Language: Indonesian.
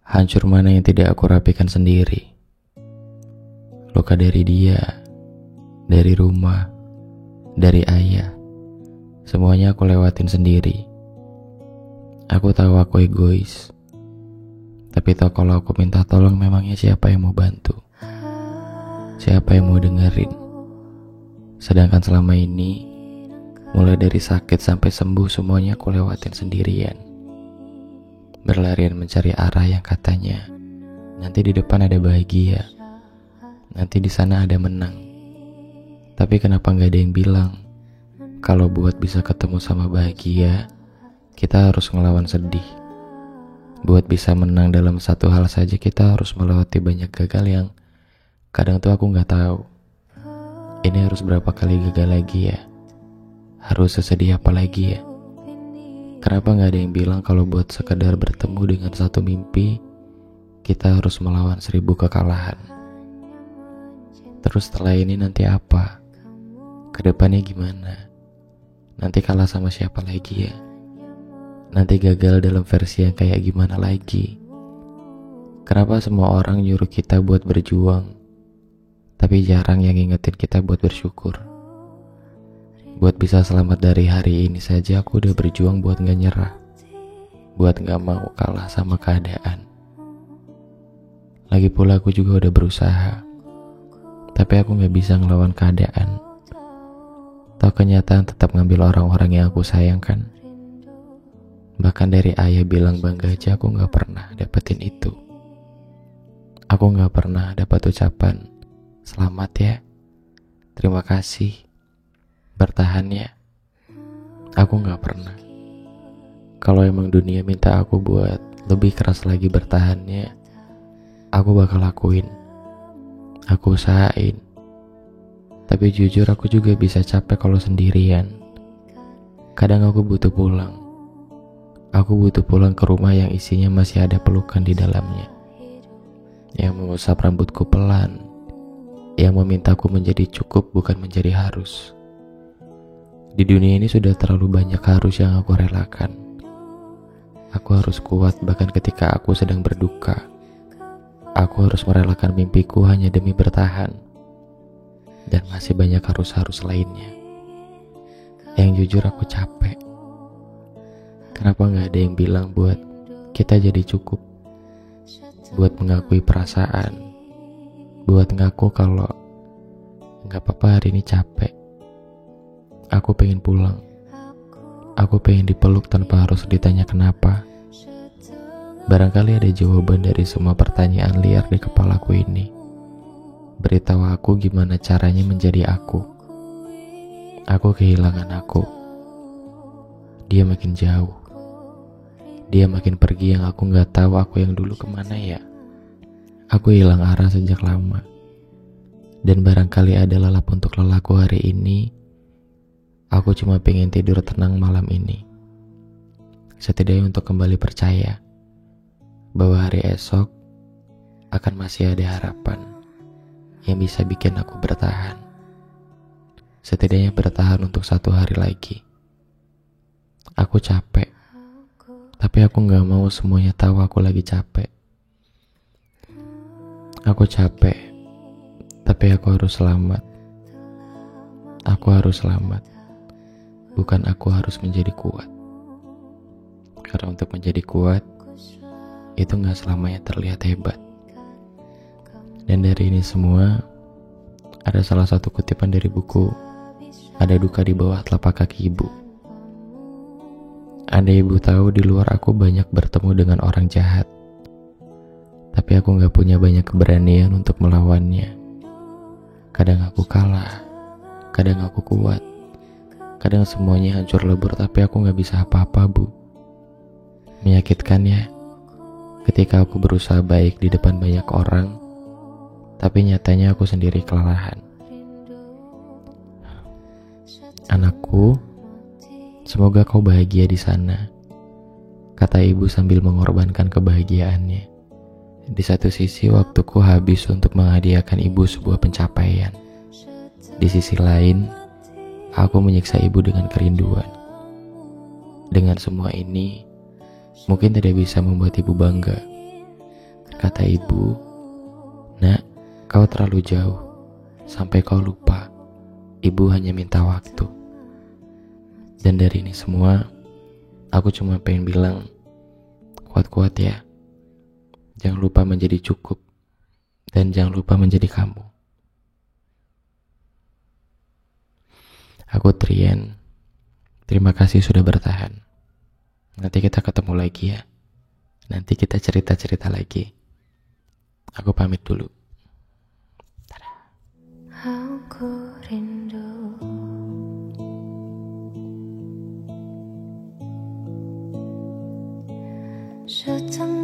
Hancur mana yang tidak aku rapikan sendiri. Luka dari dia, dari rumah, dari ayah. Semuanya aku lewatin sendiri. Aku tahu aku egois. Tapi tahu kalau aku minta tolong memangnya siapa yang mau bantu? Siapa yang mau dengerin? Sedangkan selama ini, mulai dari sakit sampai sembuh semuanya aku lewatin sendirian. Berlarian mencari arah yang katanya nanti di depan ada bahagia, nanti di sana ada menang. Tapi kenapa gak ada yang bilang kalau buat bisa ketemu sama bahagia, kita harus ngelawan sedih. Buat bisa menang dalam satu hal saja kita harus melewati banyak gagal yang kadang tuh aku gak tahu ini harus berapa kali gagal lagi ya. Harus sesedih apa lagi ya? Kenapa gak ada yang bilang kalau buat sekedar bertemu dengan satu mimpi, kita harus melawan 1000 kekalahan. Terus setelah ini nanti apa? Kedepannya gimana? Nanti kalah sama siapa lagi ya? Nanti gagal dalam versi yang kayak gimana lagi? Kenapa semua orang nyuruh kita buat berjuang, tapi jarang yang ngingetin kita buat bersyukur? Buat bisa selamat dari hari ini saja aku udah berjuang buat gak nyerah, buat gak mau kalah sama keadaan. Lagi pula aku juga udah berusaha, tapi aku gak bisa ngelawan keadaan. Tahu kenyataan tetap ngambil orang-orang yang aku sayangkan. Bahkan dari ayah bilang bangga aja aku gak pernah dapetin itu. Aku gak pernah dapat ucapan selamat ya, terima kasih, bertahan ya. Aku gak pernah. Kalau emang dunia minta aku buat lebih keras lagi bertahannya, aku bakal lakuin. Aku usahain. Tapi jujur aku juga bisa capek kalau sendirian. Kadang aku butuh pulang. Aku butuh pulang ke rumah yang isinya masih ada pelukan di dalamnya, yang mengusap rambutku pelan, yang memintaku menjadi cukup bukan menjadi harus. Di dunia ini sudah terlalu banyak harus yang aku relakan. Aku harus kuat bahkan ketika aku sedang berduka. Aku harus merelakan mimpiku hanya demi bertahan. Dan masih banyak harus-harus lainnya. Yang jujur aku capek. Kenapa gak ada yang bilang buat kita jadi cukup? Buat mengakui perasaan. Buat ngaku kalau gak apa-apa hari ini capek. Aku pengen pulang. Aku pengen dipeluk tanpa harus ditanya kenapa. Barangkali ada jawaban dari semua pertanyaan liar di kepalaku ini. Beritahu aku gimana caranya menjadi aku. Aku kehilangan aku. Dia makin jauh. Dia makin pergi yang aku gak tahu aku yang dulu kemana ya. Aku hilang arah sejak lama. Dan barangkali ada lelap untuk lelahku hari ini. Aku cuma pengen tidur tenang malam ini. Setidaknya untuk kembali percaya bahwa hari esok akan masih ada harapan yang bisa bikin aku bertahan. Setidaknya bertahan untuk satu hari lagi. Aku capek, tapi aku gak mau semuanya tahu aku lagi capek. Aku capek, tapi aku harus selamat. Aku harus selamat. Bukan aku harus menjadi kuat. Karena untuk menjadi kuat, itu gak selamanya terlihat hebat. Dan dari ini semua, ada salah satu kutipan dari buku Ada Duka di Bawah Telapak Kaki Ibu. Andai ibu tahu di luar aku banyak bertemu dengan orang jahat, tapi aku gak punya banyak keberanian untuk melawannya. Kadang aku kalah, kadang aku kuat, kadang semuanya hancur lebur tapi aku gak bisa apa-apa bu. Menyakitkan ya, ketika aku berusaha baik di depan banyak orang, tapi nyatanya aku sendiri kelelahan. Anakku, semoga kau bahagia di sana, kata ibu sambil mengorbankan kebahagiaannya. Di satu sisi waktuku habis untuk menghadiahkan ibu sebuah pencapaian. Di sisi lain, aku menyiksa ibu dengan kerinduan. Dengan semua ini, mungkin tidak bisa membuat ibu bangga. kata ibu, "Nak, kau terlalu jauh, sampai kau lupa. Ibu hanya minta waktu." Dan dari ini semua, aku cuma pengen bilang, kuat-kuat ya. Jangan lupa menjadi cukup, dan jangan lupa menjadi kamu. Aku Trian, terima kasih sudah bertahan. Nanti kita ketemu lagi ya. Nanti kita cerita-cerita lagi. Aku pamit dulu. Aku rindu setengah